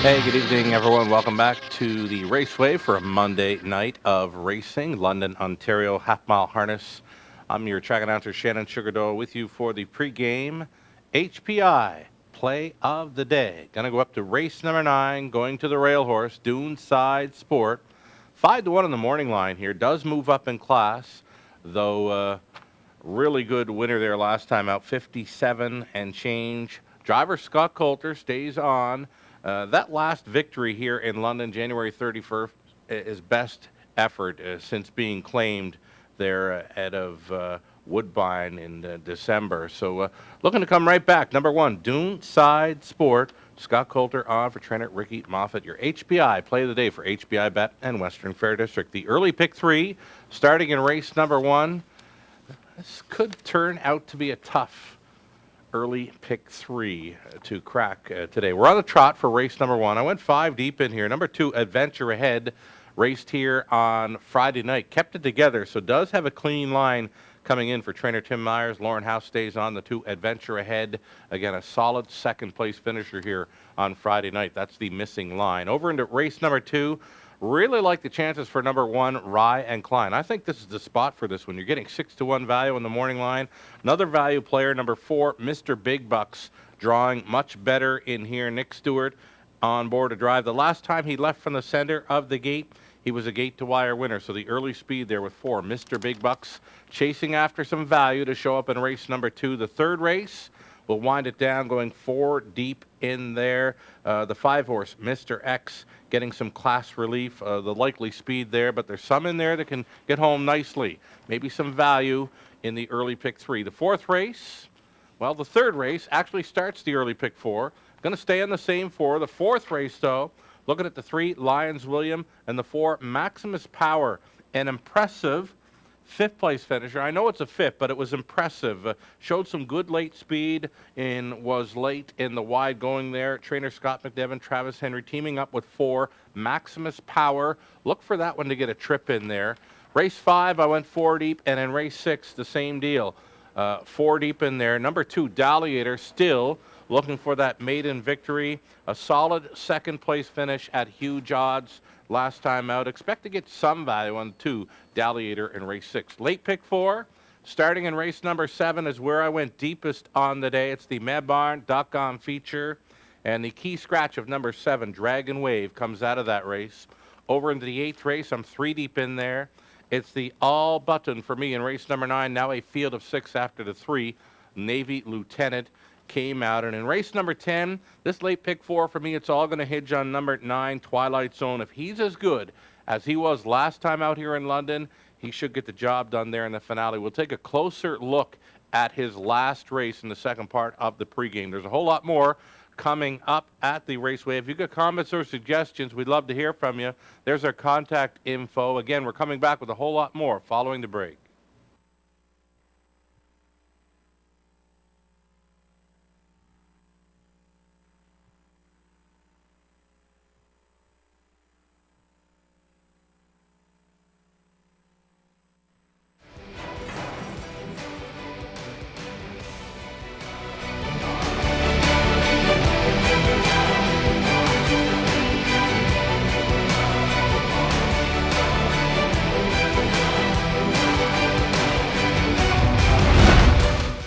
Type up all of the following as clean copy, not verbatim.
Hey, good evening, everyone. Welcome back to the Raceway for a Monday night of racing, London, Ontario, half-mile harness. I'm your track announcer, Shannon Doyle, with you for the pregame HPI play of the day. Going to go up to race number 9, going to the rail horse, Dune Side Sport. 5-1 on the morning line here. Does move up in class, though really good winner there last time out, 57 and change. Driver Scott Coulter stays on. That last victory here in London, January 31st, is best effort since being claimed there out of Woodbine in December. So looking to come right back. Number 1, Dune Side Sport. Scott Coulter on for trainer Ricky Moffat. Your HBI play of the day for HBI Bet and Western Fair District. The early pick 3 starting in race number 1. This could turn out to be a tough early pick 3 to crack today. We're on the trot for race number 1. I went 5 deep in here. Number 2, Adventure Ahead, raced here on Friday night. Kept it together, so does have a clean line coming in for trainer Tim Myers. Lauren House stays on the 2, Adventure Ahead. Again, a solid second-place finisher here on Friday night. That's the missing line. Over into race number 2. Really like the chances for number 1, Rye and Klein. I think this is the spot for this one. You're getting 6-1 value on the morning line. Another value player, number 4, Mr. Big Bucks, drawing much better in here. Nick Stewart on board to drive. The last time he left from the center of the gate, he was a gate-to-wire winner. So the early speed there with 4, Mr. Big Bucks, chasing after some value to show up in race number 2. The third race, we'll wind it down, going 4 deep in there. The 5-horse, Mr. X, getting some class relief, the likely speed there, but there's some in there that can get home nicely. Maybe some value in the early pick 3. The fourth race, well, the third race actually starts the early pick 4. Going to stay on the same 4. The fourth race, though, looking at the 3, Lions William, and the 4, Maximus Power. An impressive fifth-place finisher. I know it's a fifth, but it was impressive. Showed some good late speed and was late in the wide going there. Trainer Scott McDevitt, Travis Henry teaming up with 4, Maximus Power. Look for that one to get a trip in there. Race 5, I went 4 deep, and in race 6, the same deal. 4 deep in there. Number 2, Dalliator, still looking for that maiden victory. A solid second-place finish at huge odds last time out. Expect to get some value on 2, Dalliator, in race 6. Late pick 4, starting in race number 7, is where I went deepest on the day. It's the Medbarn.com feature, and the key scratch of number 7, Dragon Wave, comes out of that race. Over into the 8th race, I'm 3 deep in there. It's the all button for me in race number 9, now a field of 6 after the 3, Navy Lieutenant came out. And in race number 10, this late pick 4 for me, it's all going to hinge on number 9, Twilight Zone. If he's as good as he was last time out here in London, he should get the job done there in the finale. We'll take a closer look at his last race in the second part of the pregame. There's a whole lot more coming up at the Raceway. If you've got comments or suggestions, we'd love to hear from you. There's our contact info. Again, we're coming back with a whole lot more following the break.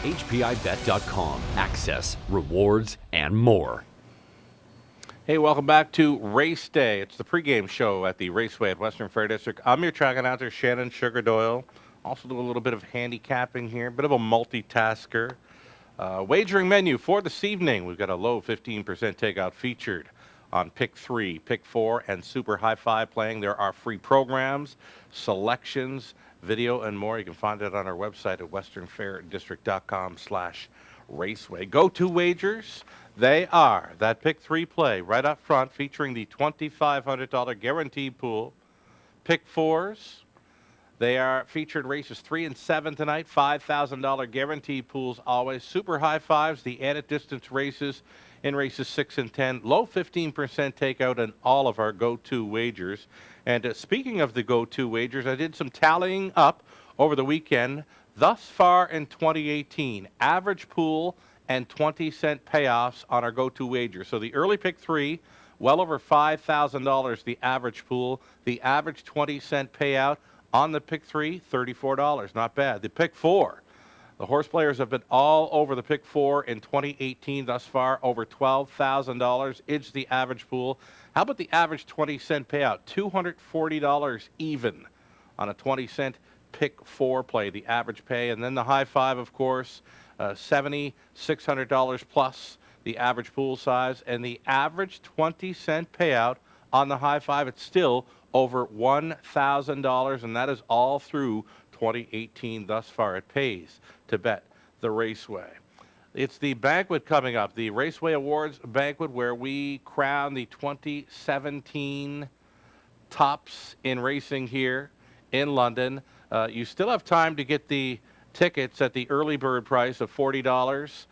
HPIBet.com. Access, rewards, and more. Hey, welcome back to Race Day. It's the pregame show at the Raceway at Western Fair District. I'm your track announcer, Shannon Doyle. Also do a little bit of handicapping here, bit of a multitasker. Wagering menu for this evening. We've got a low 15% takeout featured on Pick 3, Pick 4, and Super High Five playing. There are free programs, selections, video, and more. You can find it on our website at westernfairdistrict.com/raceway. Go-to wagers, they are that Pick 3 play right up front featuring the $2,500 guaranteed pool. Pick 4s, they are featured races 3 and 7 tonight, $5,000 guaranteed pools always. Super High Fives, the added distance races in races 6 and 10. Low 15% takeout on all of our go-to wagers. And speaking of the go-to wagers, I did some tallying up over the weekend. Thus far in 2018, average pool and 20-cent payoffs on our go-to wagers. So the early pick 3 well over $5,000 the average pool. The average 20-cent payout on the pick 3, $34. Not bad. The pick 4. The horse players have been all over the pick 4 in 2018 thus far, over $12,000 is the average pool. How about the average 20-cent payout? $240 even on a 20-cent pick 4 play, the average pay. And then the high 5, of course, $7,600 plus the average pool size. And the average 20-cent payout on the high 5, it's still over $1,000, and that is all through 2018 thus far. It pays to bet the Raceway. It's the banquet coming up, the Raceway Awards banquet, where we crown the 2017 tops in racing here in London. You still have time to get the tickets at the early bird price of $40.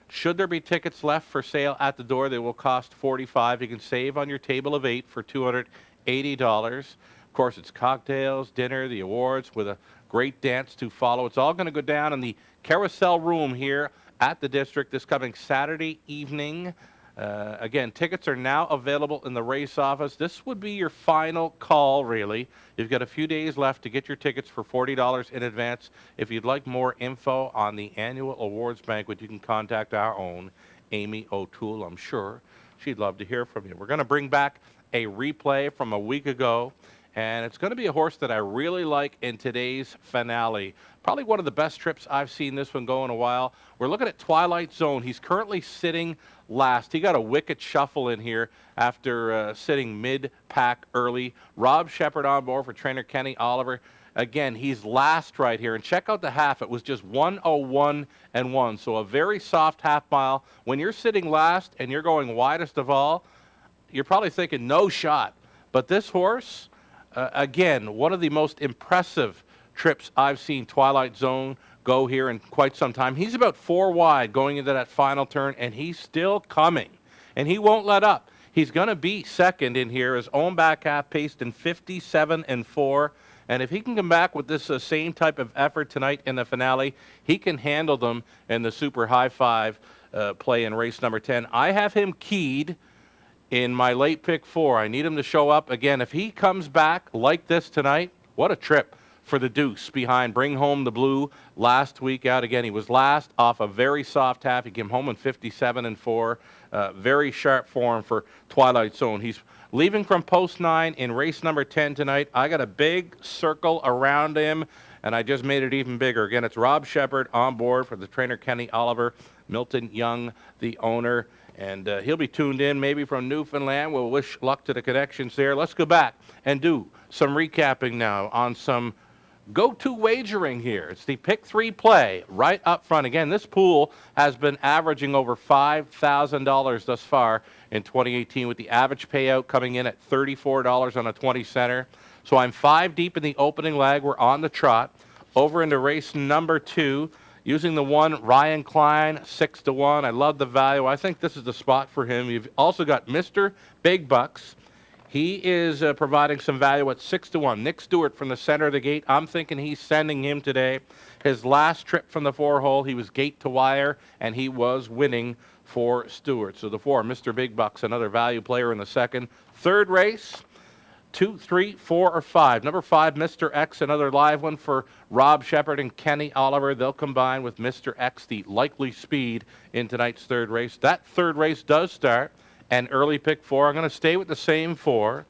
Should there be tickets left for sale at the door, they will cost $45. You can save on your table of 8 for $280. Of course, it's cocktails, dinner, the awards with a great dance to follow. It's all going to go down in the Carousel Room here at the District this coming Saturday evening. Again, tickets are now available in the race office. This would be your final call, really. You've got a few days left to get your tickets for $40 in advance. If you'd like more info on the annual awards banquet, you can contact our own Amy O'Toole. I'm sure she'd love to hear from you. We're going to bring back a replay from a week ago, and it's going to be a horse that I really like in today's finale. Probably one of the best trips I've seen this one go in a while. We're looking at Twilight Zone. He's currently sitting last. He got a wicked shuffle in here after sitting mid-pack early. Rob Shepard on board for trainer Kenny Oliver. Again, he's last right here. And check out the half. It was just 1:01.1. So a very soft half mile. When you're sitting last and you're going widest of all, you're probably thinking no shot. But this horse, again, one of the most impressive trips I've seen Twilight Zone go here in quite some time. He's about 4 wide going into that final turn, and he's still coming. And he won't let up. He's going to be second in here. His own back half paced in 57-4. And if he can come back with this same type of effort tonight in the finale, he can handle them in the super high 5 play in race number 10. I have him keyed in my late pick 4. I need him to show up. Again, if he comes back like this tonight, what a trip for the deuce behind Bring Home the Blue last week out. Again, he was last off a very soft half. He came home in 57-4. Very sharp form for Twilight Zone. He's leaving from post 9 in race number 10 tonight. I got a big circle around him, and I just made it even bigger. Again, it's Rob Shepard on board for the trainer Kenny Oliver, Milton Young, the owner. And he'll be tuned in maybe from Newfoundland. We'll wish luck to the connections there. Let's go back and do some recapping now on some go-to wagering here. It's the pick 3 play right up front. Again, this pool has been averaging over $5,000 thus far in 2018, with the average payout coming in at $34 on a 20-center. So I'm 5 deep in the opening leg. We're on the trot. Over into race number 2. Using the 1, Ryan Klein, 6-1. I love the value. I think this is the spot for him. You've also got Mr. Big Bucks. He is providing some value at 6-1. Nick Stewart from the center of the gate. I'm thinking he's sending him today. His last trip from the 4-hole, he was gate to wire, and he was winning for Stewart. So the 4, Mr. Big Bucks, another value player in the second. Third race, 2, 3, 4, or 5. Number 5, Mr. X, another live one for Rob Shepard and Kenny Oliver. They'll combine with Mr. X, the likely speed in tonight's third race. That third race does start an early pick 4. I'm going to stay with the same 4.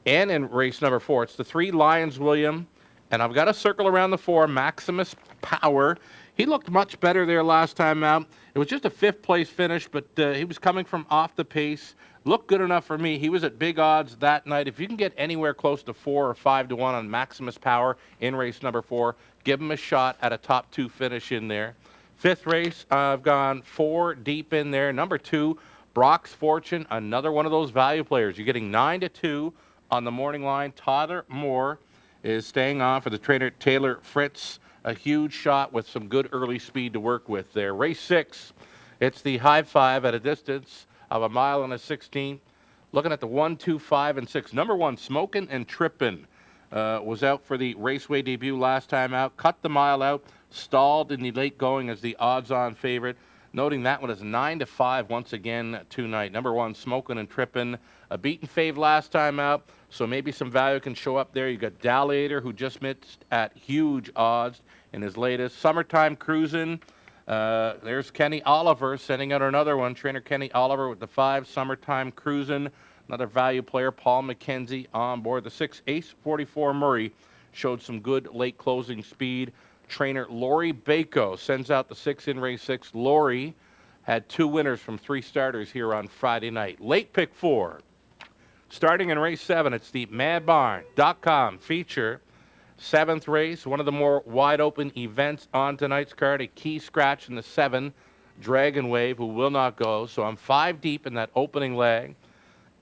And in race number 4, it's the 3, Lyons William. And I've got a circle around the 4, Maximus Power. He looked much better there last time out. It was just a 5th place finish, but he was coming from off the pace. Looked good enough for me. He was at big odds that night. If you can get anywhere close to 4 or 5-1 on Maximus Power in race number 4, give him a shot at a top 2 finish in there. 5th race, I've gone 4 deep in there. Number 2, Brock's Fortune, another one of those value players. You're getting 9-2 on the morning line. Tyler Moore is staying on for the trainer Taylor Fritz. A huge shot with some good early speed to work with there. Race 6, it's the high 5 at a distance of 1 mile and a 16th. Looking at the 1, 2, 5, and 6. Number 1, Smokin' and Trippin', was out for the Raceway debut last time out. Cut the mile out. Stalled in the late going as the odds-on favorite. Noting that one is 9-5 once again tonight. Number 1, Smokin' and Trippin'. A beaten fave last time out, so maybe some value can show up there. You got Dallator, who just missed at huge odds in his latest. Summertime Cruisin'. There's Kenny Oliver sending out another one. Trainer Kenny Oliver with the 5, Summertime Cruisin'. Another value player, Paul McKenzie, on board. The 6, Ace 44 Murray, showed some good late closing speed. Trainer Lori Bako sends out the 6 in race 6. Lori had 2 winners from 3 starters here on Friday night. Late pick 4. Starting in race 7, it's the MadBarn.com feature. 7th race, one of the more wide open events on tonight's card. A key scratch in the 7, Dragon Wave, who will not go. So I'm 5 deep in that opening leg.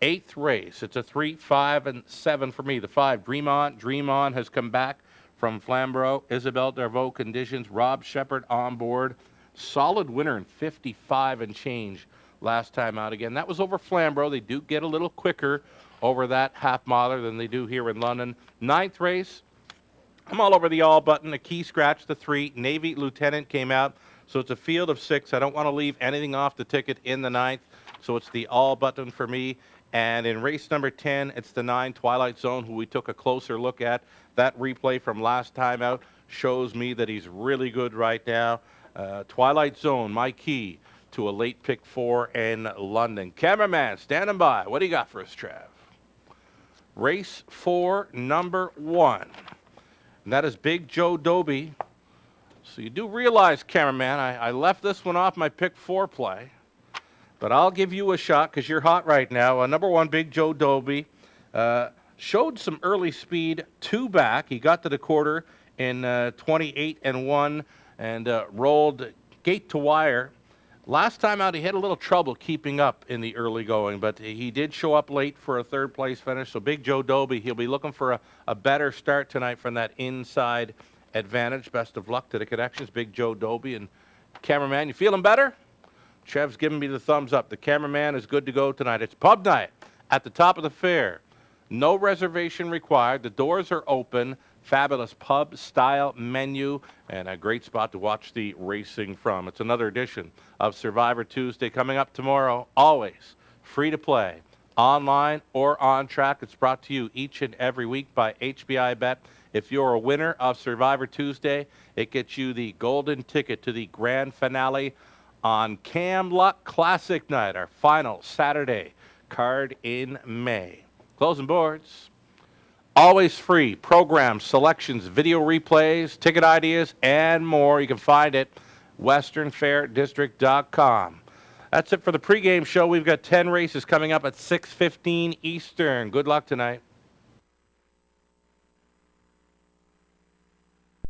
8th race, it's a 3, 5, and 7 for me. The 5, Dream On. Dream On has come back from Flamborough. Isabel Darvaux conditions. Rob Shepard on board. Solid winner in 55 and change last time out again. That was over Flamborough. They do get a little quicker over that half miler than they do here in London. 9th race, I'm all over the all button. A key scratch, the 3. Navy Lieutenant came out. So it's a field of 6. I don't want to leave anything off the ticket in the 9th. So it's the all button for me. And in race number 10, it's the 9, Twilight Zone, who we took a closer look at. That replay from last time out shows me that he's really good right now. Twilight Zone, my key to a late pick 4 in London. Cameraman, standing by. What do you got for us, Trav? Race 4, number 1. And that is Big Joe Doby. So you do realize, cameraman, I left this one off my pick 4 play. But I'll give you a shot because you're hot right now. Number 1, Big Joe Doby. Showed some early speed 2 back. He got to the quarter in 28 and 1 and rolled gate to wire. Last time out, he had a little trouble keeping up in the early going, but he did show up late for a 3rd place finish. So Big Joe Doby, he'll be looking for a better start tonight from that inside advantage. Best of luck to the connections, Big Joe Doby. And cameraman, you feeling better? Trev's giving me the thumbs up. The cameraman is good to go tonight. It's pub night at the top of the fair. No reservation required. The doors are open. Fabulous pub-style menu and a great spot to watch the racing from. It's another edition of Survivor Tuesday coming up tomorrow. Always free to play, online or on track. It's brought to you each and every week by HBI Bet. If you're a winner of Survivor Tuesday, it gets you the golden ticket to the grand finale on Camluck Classic Night, our final Saturday card in May. Closing boards. Always free. Programs, selections, video replays, ticket ideas, and more. You can find it westernfairdistrict.com. That's it for the pregame show. We've got 10 races coming up at 6:15 Eastern. Good luck tonight.